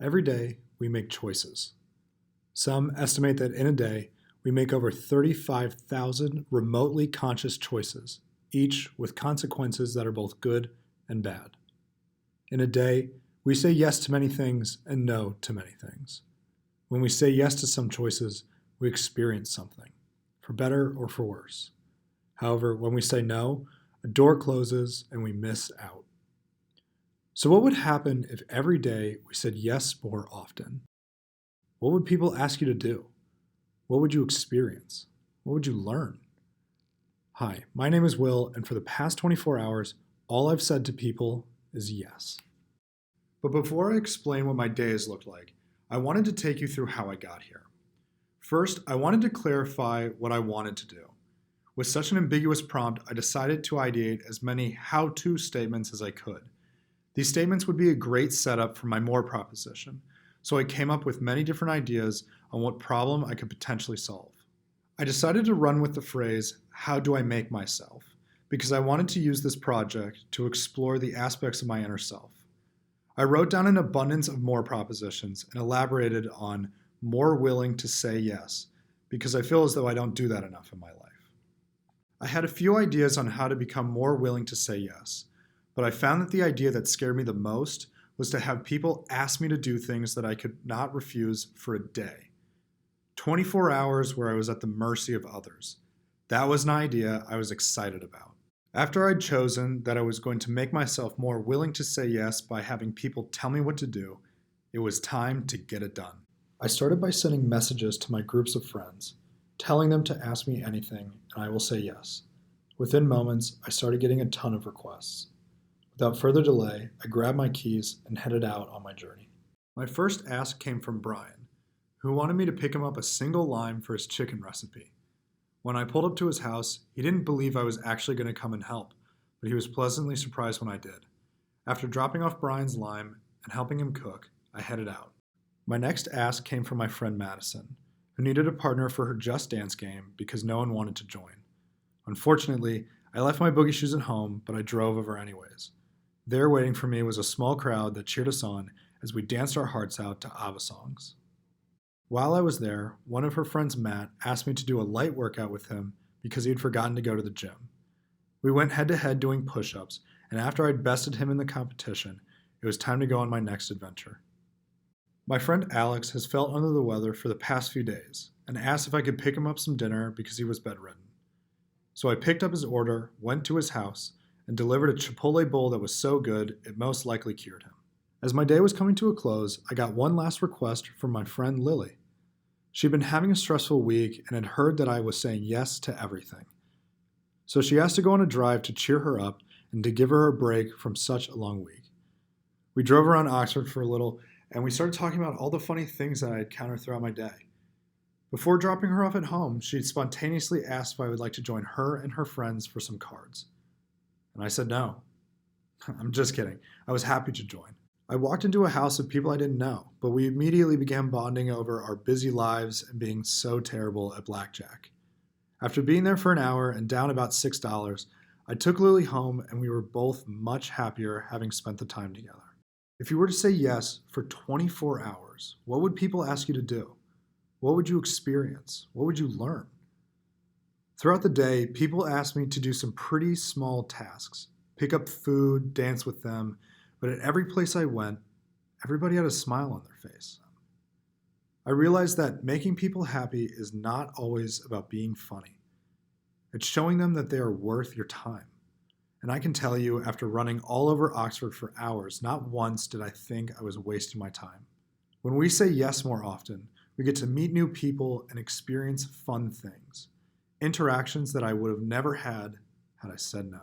Every day, we make choices. Some estimate that in a day, we make over 35,000 remotely conscious choices, each with consequences that are both good and bad. In a day, we say yes to many things and no to many things. When we say yes to some choices, we experience something, for better or for worse. However, when we say no, a door closes and we miss out. So, what would happen if every day we said yes more often? What would people ask you to do? What would you experience? What would you learn? Hi, my name is Will, and for the past 24 hours, all I've said to people is yes. But before I explain what my day has looked like, I wanted to take you through how I got here. First, I wanted to clarify what I wanted to do. With such an ambiguous prompt, I decided to ideate as many how-to statements as I could. These statements would be a great setup for my more proposition, so I came up with many different ideas on what problem I could potentially solve. I decided to run with the phrase, "How do I make myself?" because I wanted to use this project to explore the aspects of my inner self. I wrote down an abundance of more propositions and elaborated on more willing to say yes, because I feel as though I don't do that enough in my life. I had a few ideas on how to become more willing to say yes, but I found that the idea that scared me the most was to have people ask me to do things that I could not refuse for a day. 24 hours where I was at the mercy of others. That was an idea I was excited about. After I'd chosen that I was going to make myself more willing to say yes by having people tell me what to do, it was time to get it done. I started by sending messages to my groups of friends, telling them to ask me anything, and I will say yes. Within moments, I started getting a ton of requests. Without further delay, I grabbed my keys and headed out on my journey. My first ask came from Brian, who wanted me to pick him up a single lime for his chicken recipe. When I pulled up to his house, he didn't believe I was actually going to come and help, but he was pleasantly surprised when I did. After dropping off Brian's lime and helping him cook, I headed out. My next ask came from my friend Madison, who needed a partner for her Just Dance game because no one wanted to join. Unfortunately, I left my boogie shoes at home, but I drove over anyways. There waiting for me was a small crowd that cheered us on as we danced our hearts out to ABBA songs. While I was there, one of her friends, Matt, asked me to do a light workout with him because he had forgotten to go to the gym. We went head to head doing push-ups, and after I'd bested him in the competition, it was time to go on my next adventure. My friend Alex has felt under the weather for the past few days and asked if I could pick him up some dinner because he was bedridden. So I picked up his order, went to his house, and delivered a Chipotle bowl that was so good it most likely cured him. As my day was coming to a close, I got one last request from my friend Lily. She'd been having a stressful week and had heard that I was saying yes to everything. So she asked to go on a drive to cheer her up and to give her a break from such a long week. We drove around Oxford for a little, and we started talking about all the funny things that I had encountered throughout my day. Before dropping her off at home, she spontaneously asked if I would like to join her and her friends for some cards. And I said no. I'm just kidding. I was happy to join. I walked into a house of people I didn't know, but we immediately began bonding over our busy lives and being so terrible at blackjack. After being there for an hour and down about $6, I took Lily home and we were both much happier having spent the time together. If you were to say yes for 24 hours, what would people ask you to do? What would you experience? What would you learn? Throughout the day, people asked me to do some pretty small tasks, pick up food, dance with them, but at every place I went, everybody had a smile on their face. I realized that making people happy is not always about being funny. It's showing them that they are worth your time. And I can tell you, after running all over Oxford for hours, not once did I think I was wasting my time. When we say yes more often, we get to meet new people and experience fun things, interactions that I would have never had I said no.